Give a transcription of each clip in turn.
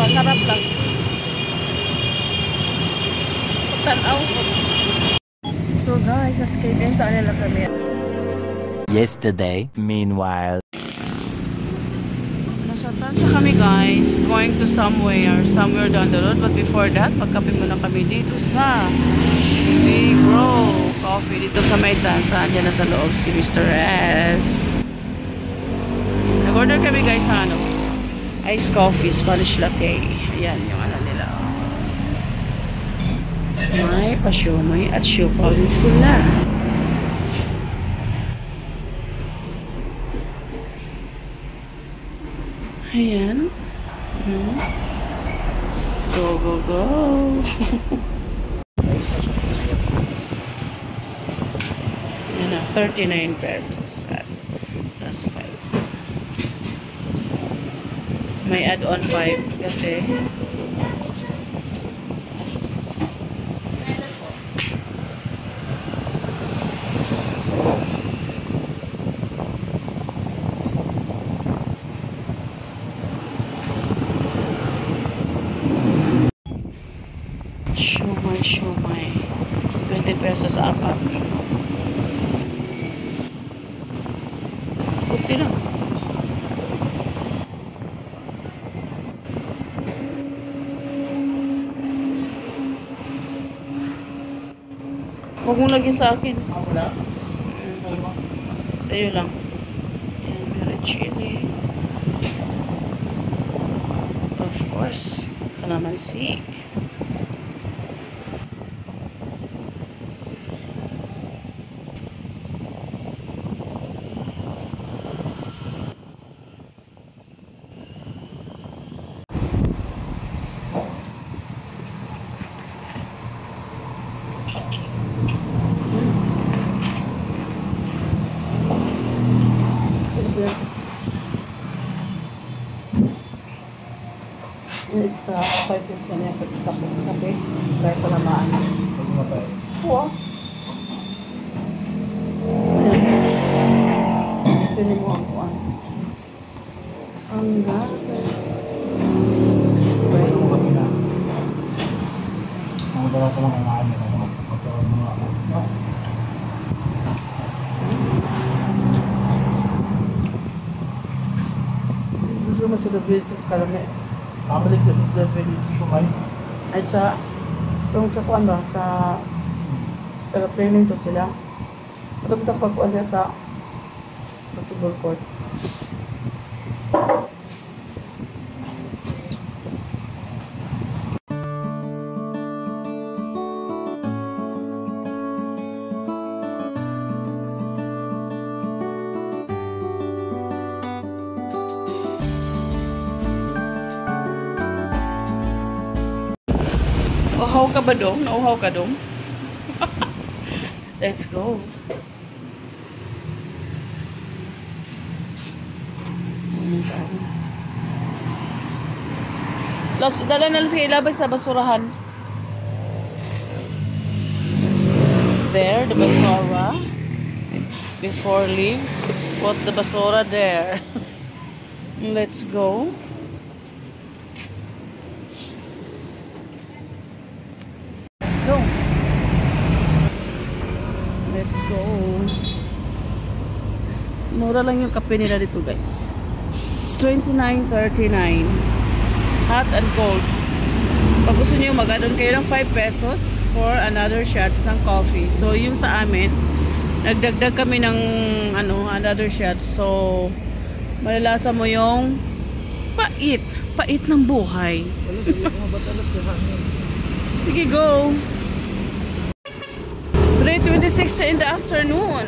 Sarap lang. Tanaw ko. So guys, sa skate nila kami. Yesterday, meanwhile. Nasa Tansa kami guys, going to somewhere down the road. But before that, magkape muna kami dito sa Big Bro Coffee dito sa may Tansa. Andiyan na sa loob si Mr. S. Nag-order kami guys ng iced coffee, Spanish latte. Ayan yung nila. May pa-siomay at siopaw din sila. Ayan. Go, go, go. Ayan na, 39 pesos. Plus 5. May add-on 5 kasi Siomay 20 pesos apat. Puti lang. Huwag mong lagyan sa akin. Wala? Sa iyo lang. Ayan, meron chili. Of course, kalamansi. Extra 5 pesos na yung tapos kape dahil palamaan. Oo. Pili mo ang kuwan. Ang gatas. Pero mo kasi na. Ang dala ko lang ang amin. Magkaroon mga Gusto mo sa Davies Kalame. Pabalik na is the village ko kayo. Ay sa kuwan ba? Sa training to sila. Patapos pagkuhan niya sa Cebu Port. Uhaw ka ba dong? Nauhaw ka dong? Let's go. Dala na lang sa ilabas sa basurahan. There, the basura. Before leave, put the basura there. Let's go. Let's go. Mura lang yung kape nila dito guys. It's $29.39. Hot and cold. Pag gusto niyo mag-add-on kayo ng 5 pesos for another shots ng coffee. So yung sa amin, nagdagdag kami ng another shots. So malalasa mo yung pait ng buhay. Sige, go. 3:26 in the afternoon.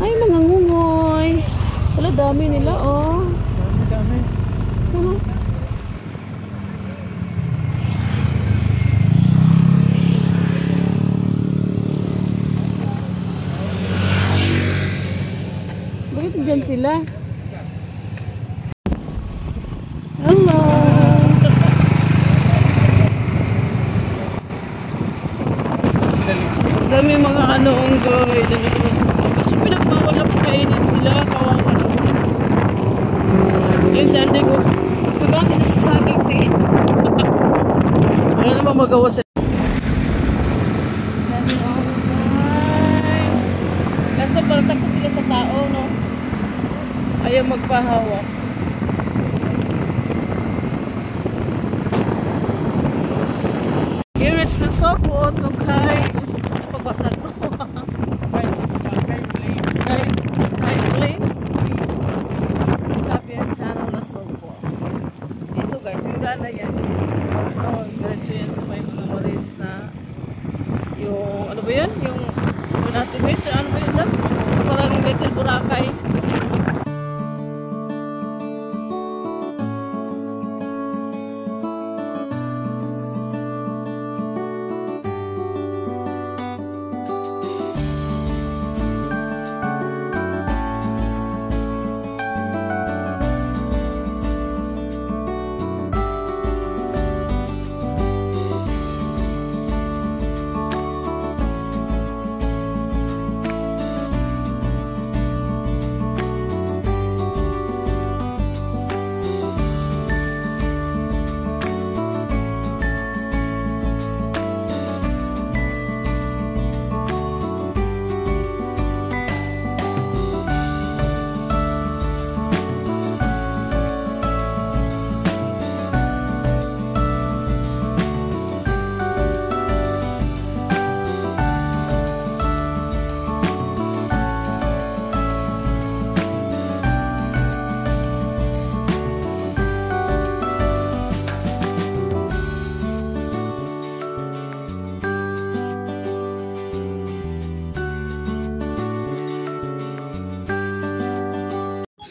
Ay, mga ngungoy. Wala, dami nila, oh. Dami. Ano? Bakit dyan sila? Hello! Dami mga unggoy. Dami naman sa sila. Kasi pinagbawal na pagkainin sila. Kawawa naman. Yung Sunday ko, tulang din sa saging di. Ano naman magawa sa dami unggoy. Kasi parang takot sila sa tao, no? Ayaw magpahawa. Here it's the Sopot, okay? Pagbasa to. Right plane. Scapian channel na Sopot. Ito guys, yung gana yan. Oh, diretso yan sa may mga marines na yung, ano ba yan? Yung natin beach, ano ba yun? Parang Little Boracay.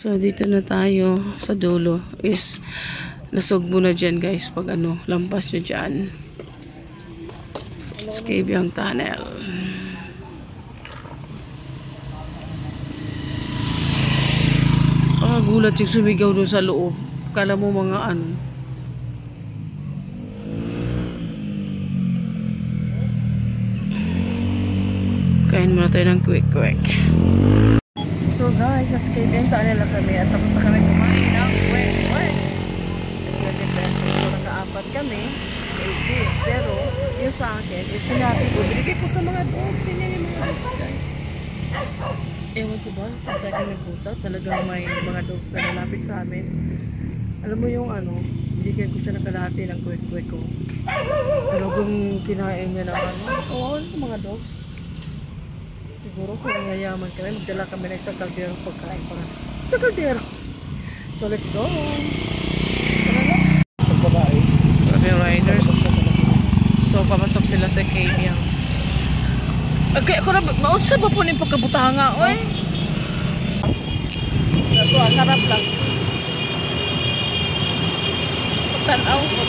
So, dito na tayo sa dulo. Is, nasugbo na dyan, guys. Pag ano, lampas nyo dyan. Scabiang Tunnel. Gulat yung sumigaw doon sa loob. Kala mo mga ano. Kain muna tayo ng quick. So guys, sa Scabiang Tunnel lang kami at tapos na kami kumain ng quick. 20 pesos. So naka-apat kami. 80. Pero yung sa akin, is sinabi ko, binigay ko sa mga dogs. Yan yung mga dogs, guys. Ewan ko ba, kung sa akin nagpunta, talagang may mga dogs na nalapit sa amin. Alam mo yung ano, binigyan ko siya ng kalahati ng quick ko. Talagang kinain niya ng ano, kawawan ko mga dogs. Siguro kung yayaman kami, magdala kami ng isang kaldero pagkain para sa kaldero. So let's go! Sabi riders. So papasok sila sa Scabiang. Okay, ako na, mausap ba po yung pagkabutanga, oy? Ito, ang sarap lang. Tanaw ko.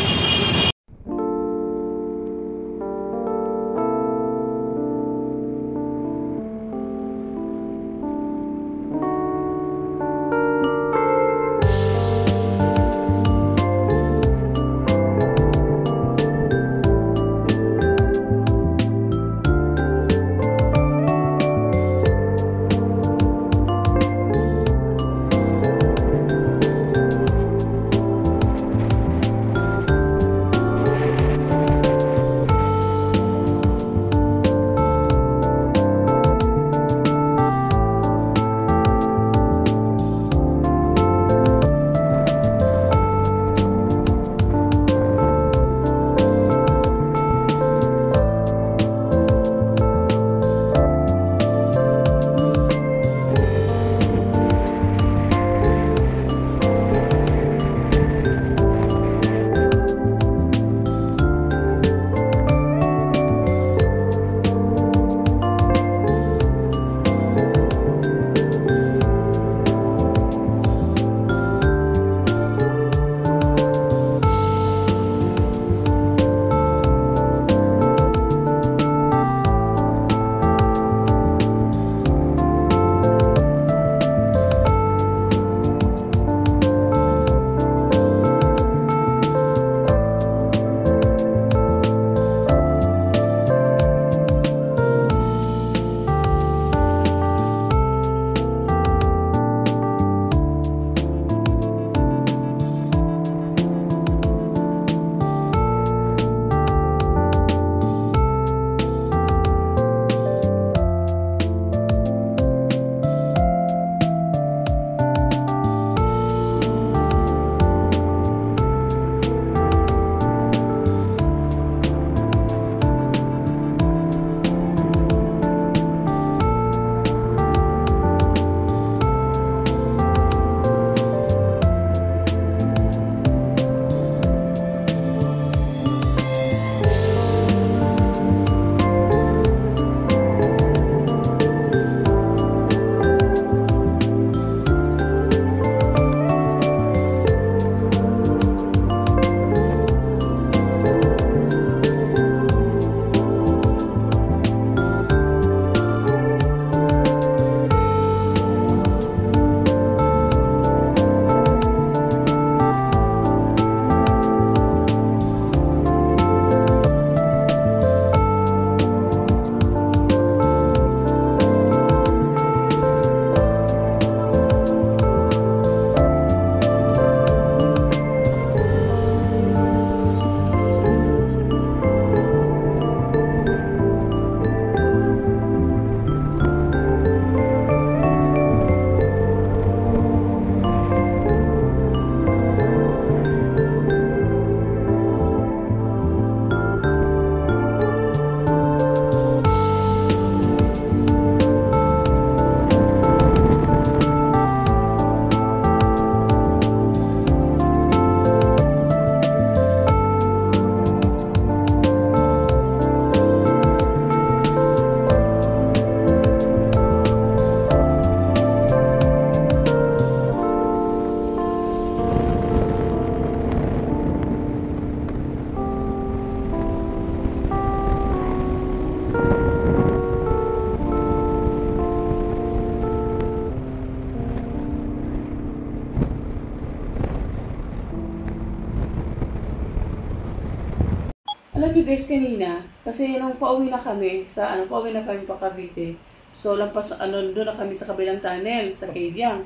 Alam niyo guys, kanina, kasi nung pauwi na kami pa Cavite. So, lampas, doon na kami sa kabilang tunnel, sa Cavyang.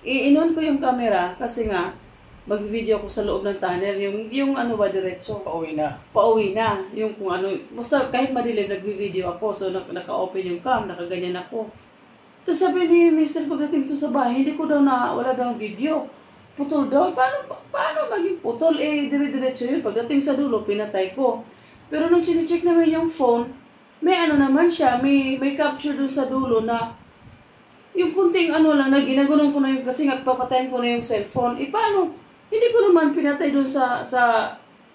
I-on ko yung camera kasi nga, mag-video ako sa loob ng tunnel. Yung ano ba, diretso? Pauwi na. Pauwi na. Yung kung ano, basta kahit madilim, nag-video ako. So, naka-open yung cam, nakaganyan ako. Tapos sabi ni Mr. pagdating ko sa bahay, hindi ko daw wala daw video. Putol daw. Paano maging putol? Dire-diretso yun. Pagdating sa dulo, pinatay ko. Pero nung chinecheck naman yung phone, may ano naman siya, may capture dun sa dulo na yung kunting ano lang na ginaganon ko na yung, kasi nga papatayin ko na yung cellphone. Paano? Hindi ko naman pinatay dun sa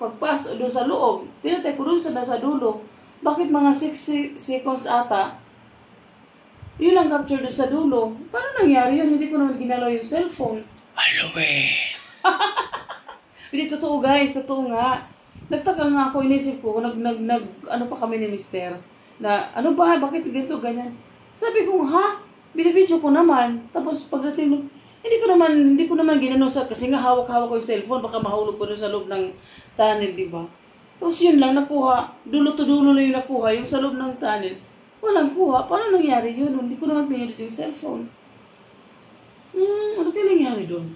pagpas o dun sa loob. Pinatay ko dun sa nasa dulo. Bakit mga 6 seconds ata? Yun lang capture dun sa dulo. Paano nangyari yun? Hindi ko naman ginalaw yung cellphone. Halloween! Hindi, totoo guys, totoo nga. Nagtaka nga ako, inisip ko, ano pa kami ni Mister, na ano ba, bakit ganito, ganyan. Sabi ko, ha? Binibidyo ko naman. Tapos pagdating, hindi ko naman ginano kasi nga hawak-hawak ko yung cellphone, baka mahulog ko dun sa loob ng tunnel, di ba? Tapos yun lang, nakuha. Dulo to dulo lang yung nakuha, yung sa loob ng tunnel. Walang kuha. Paano nangyari yun? Hindi ko naman pinindot yung cellphone. Ano kaya nangyari doon?